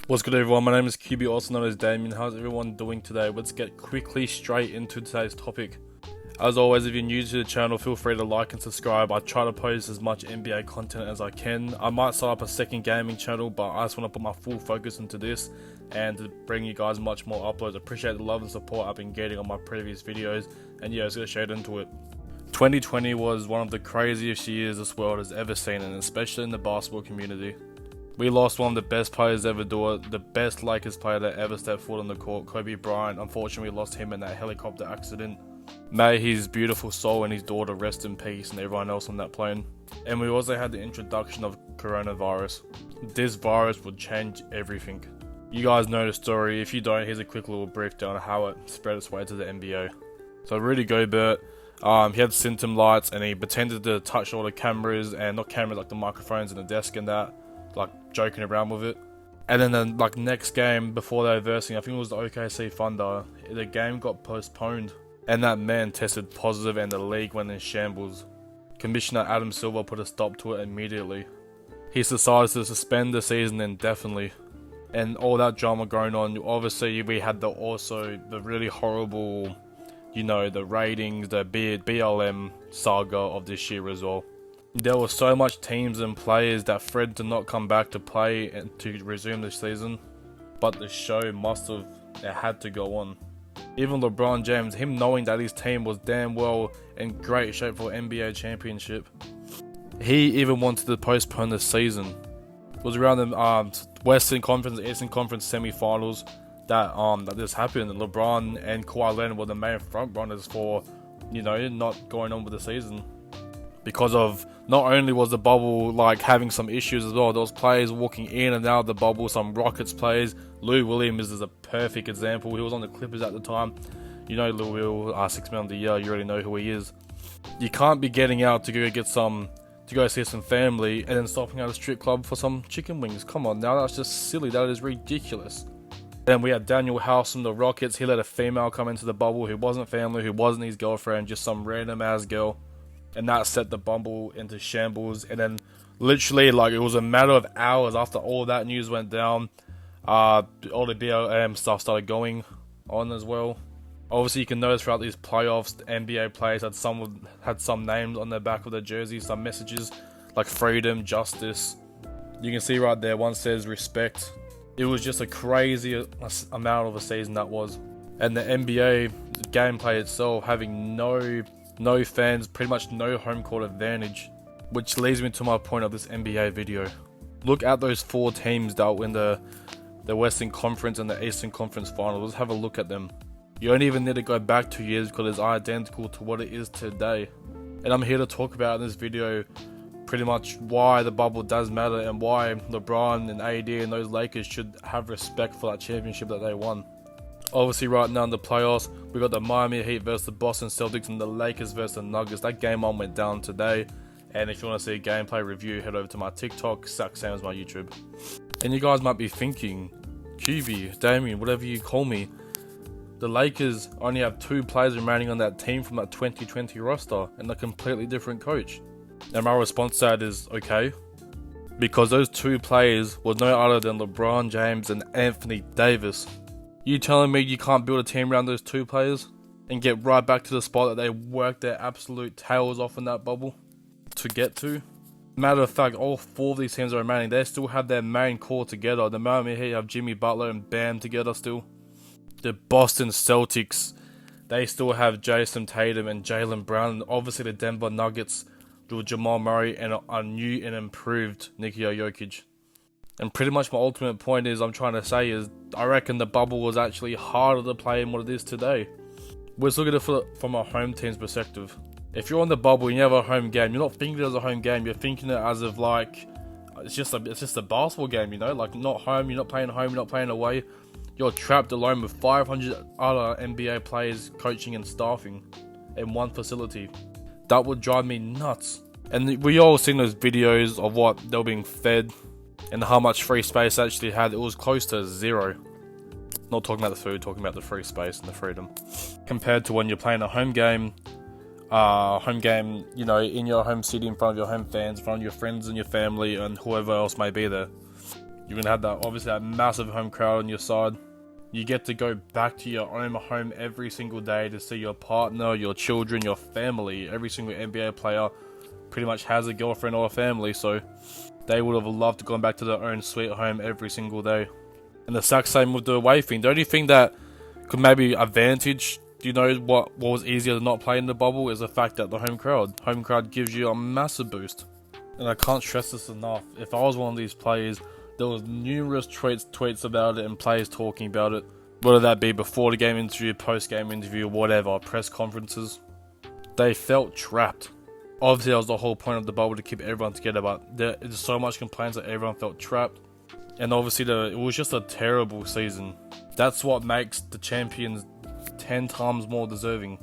What's good everyone, my name is QB, also known as Damien. How's everyone doing today? Let's get quickly straight into today's topic. As always, if you're new to the channel, feel free to like and subscribe. I try to post as much NBA content as I can. I might start up a second gaming channel, but I just want to put my full focus into this and to bring you guys much more uploads. Appreciate the love and support I've been getting on my previous videos, and yeah, let's get straight into it. 2020 was one of the craziest years this world has ever seen, and especially in the basketball community. We lost one of the best players ever do it, the best Lakers player that ever stepped foot on the court, Kobe Bryant. Unfortunately, we lost him in that helicopter accident. May his beautiful soul and his daughter rest in peace, and everyone else on that plane. And we also had the introduction of coronavirus. This virus would change everything. You guys know the story. If you don't, here's a quick little brief down on how it spread its way to the NBA. So Rudy Gobert, he had symptom lights and he pretended to touch all the cameras, and not cameras like the microphones and the desk and that, like joking around with it. And then the next game before they were versing, I think it was the OKC Thunder, the game got postponed and that man tested positive and the league went in shambles. Commissioner Adam Silver put a stop to it immediately. He decided to suspend the season indefinitely, and all that drama going on. Obviously we had the really horrible, the ratings, the BLM saga of this year as well. There were so much teams and players that threatened to not come back to play and to resume the season, but the show it had to go on. Even LeBron James, him knowing that his team was damn well in great shape for NBA championship, he even wanted to postpone the season. It was around the Western Conference, Eastern Conference semi-finals that this happened. And LeBron and Kawhi Leonard were the main front runners for, not going on with the season. Because of, not only was the bubble having some issues as well, there was players walking in and out of the bubble, some Rockets players. Lou Williams is a perfect example. He was on the Clippers at the time. You know Lou Will, $6 million a year, you already know who he is. You can't be getting out to go see some family and then stopping at a strip club for some chicken wings. Come on now, that's just silly, that is ridiculous. Then we had Daniel House from the Rockets. He let a female come into the bubble who wasn't family, who wasn't his girlfriend, just some random ass girl. And that set the bubble into shambles. And then literally it was a matter of hours after all that news went down, all the BLM stuff started going on as well. Obviously you can notice throughout these playoffs, the NBA players had some names on the back of their jerseys, some messages like freedom, justice. You can see right there, one says respect. It was just a crazy amount of a season that was. And the NBA gameplay itself having no fans, pretty much no home court advantage, which leads me to my point of this NBA video. Look at those four teams that were in the Western Conference and the Eastern Conference finals. Let's have a look at them. You don't even need to go back 2 years because it's identical to what it is today. And I'm here to talk about in this video pretty much why the bubble does matter and why LeBron and AD and those Lakers should have respect for that championship that they won. Obviously right now in the playoffs, we got the Miami Heat versus the Boston Celtics and the Lakers versus the Nuggets. That game on went down today. And if you want to see a gameplay review, head over to my TikTok, same as my YouTube. And you guys might be thinking, QB, Damien, whatever you call me, the Lakers only have 2 players remaining on that team from that 2020 roster and a completely different coach. And my response to that is, okay, because those 2 players was no other than LeBron James and Anthony Davis. You telling me you can't build a team around those 2 players and get right back to the spot that they worked their absolute tails off in that bubble to get to? Matter of fact, all 4 of these teams are remaining. They still have their main core together. The Miami Heat have Jimmy Butler and Bam together still. The Boston Celtics, they still have Jason Tatum and Jaylen Brown. And obviously the Denver Nuggets with Jamal Murray and a new and improved Nikola Jokic. And pretty much my ultimate point I'm trying to say is, I reckon the bubble was actually harder to play than what it is today. We're just looking at it from a home team's perspective. If you're on the bubble and you have a home game, you're not thinking it as a home game, you're thinking it as of it's just a basketball game, not home, you're not playing home, you're not playing away. You're trapped alone with 500 other NBA players coaching and staffing in one facility. That would drive me nuts. And we all seen those videos of what they were being fed and how much free space they actually had. It was close to 0. Not talking about the food, talking about the free space and the freedom. Compared to when you're playing a home game, in your home city, in front of your home fans, in front of your friends and your family and whoever else may be there. You're gonna have that, obviously, that massive home crowd on your side. You get to go back to your own home every single day to see your partner, your children, your family. Every single NBA player pretty much has a girlfriend or a family, so they would have loved to go back to their own sweet home every single day. And the exact same with the away thing. The only thing that could maybe advantage, what was easier to not play in the bubble, is the fact that the home crowd gives you a massive boost. And I can't stress this enough. If I was one of these players, there was numerous tweets about it and players talking about it, whether that be before the game interview, post game interview, whatever, press conferences. They felt trapped. Obviously, that was the whole point of the bubble, to keep everyone together, but there's so much complaints that everyone felt trapped. And obviously, it was just a terrible season. That's what makes the champions 10 times more deserving.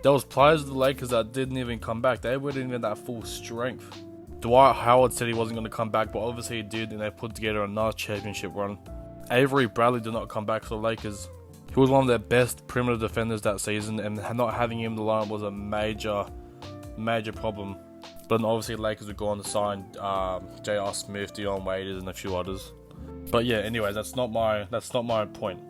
There was players of the Lakers that didn't even come back. They weren't even at full strength. Dwight Howard said he wasn't going to come back, but obviously he did, and they put together another championship run. Avery Bradley did not come back for the Lakers. He was one of their best perimeter defenders that season, and not having him in the lineup was a major problem. But then obviously the Lakers would go on to sign J.R. Smith, Dion Waiters, and a few others. But yeah, anyways, that's not my point.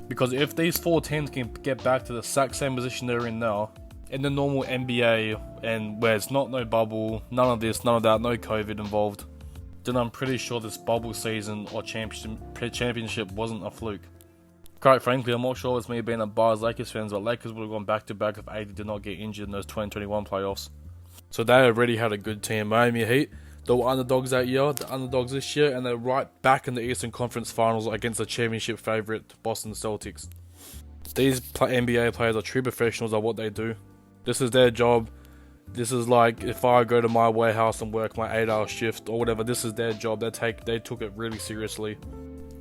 Because if these four teams can get back to the exact same position they're in now, in the normal NBA, and where it's not no bubble, none of this, none of that, no COVID involved, then I'm pretty sure this bubble season or championship wasn't a fluke. Quite frankly, I'm not sure it's me being a biased Lakers fans, but Lakers would have gone back to back if AD did not get injured in those 2021 playoffs. So they already had a good team. Miami Heat, they were underdogs that year, the underdogs this year, and they're right back in the Eastern Conference Finals against the championship favourite Boston Celtics. These NBA players are true professionals at what they do. This is their job. This is like if I go to my warehouse and work my 8-hour shift or whatever, this is their job. They took it really seriously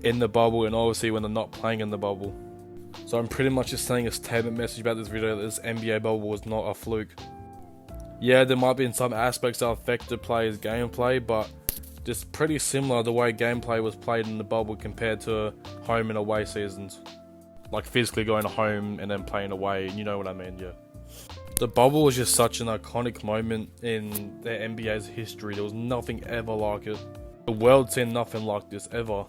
in the bubble, and obviously when they're not playing in the bubble. So I'm pretty much just saying a statement message about this video that this NBA bubble was not a fluke. Yeah, there might be in some aspects that affected players' gameplay, but just pretty similar the way gameplay was played in the bubble compared to home and away seasons. Like physically going home and then playing away, you know what I mean, yeah. The bubble was just such an iconic moment in the NBA's history. There was nothing ever like it. The world's seen nothing like this ever.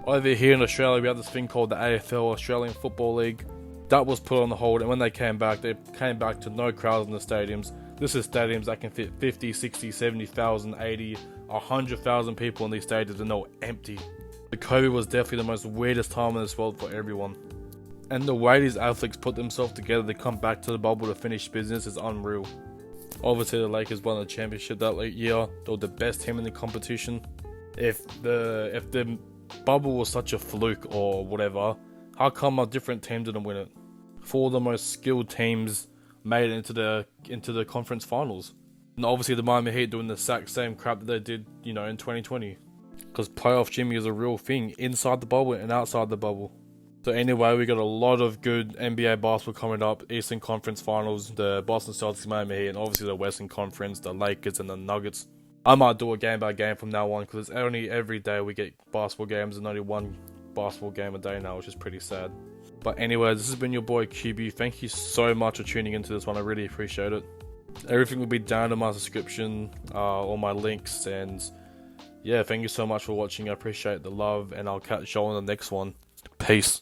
Over here in Australia, we have this thing called the AFL, Australian Football League. That was put on hold, and when they came back to no crowds in the stadiums. This is stadiums that can fit 50, 60, 70,000, 80, 100,000 people in these stadiums, and they're empty. The COVID was definitely the most weirdest time in this world for everyone. And the way these athletes put themselves together to come back to the bubble to finish business is unreal. Obviously the Lakers won the championship that year. They were the best team in the competition. If the bubble was such a fluke or whatever, how come a different team didn't win it? Four of the most skilled teams made it into the conference finals. And obviously the Miami Heat doing the exact same crap that they did, in 2020. Because playoff Jimmy is a real thing inside the bubble and outside the bubble. So anyway, we got a lot of good NBA basketball coming up. Eastern Conference Finals, the Boston Celtics, Miami Heat, and obviously the Western Conference, the Lakers and the Nuggets. I might do a game by game from now on, because it's only every day we get basketball games and only one basketball game a day now, which is pretty sad. But anyway, this has been your boy QB. Thank you so much for tuning into this one. I really appreciate it. Everything will be down in my description, all my links, and yeah, thank you so much for watching. I appreciate the love, and I'll catch you all in the next one. Peace.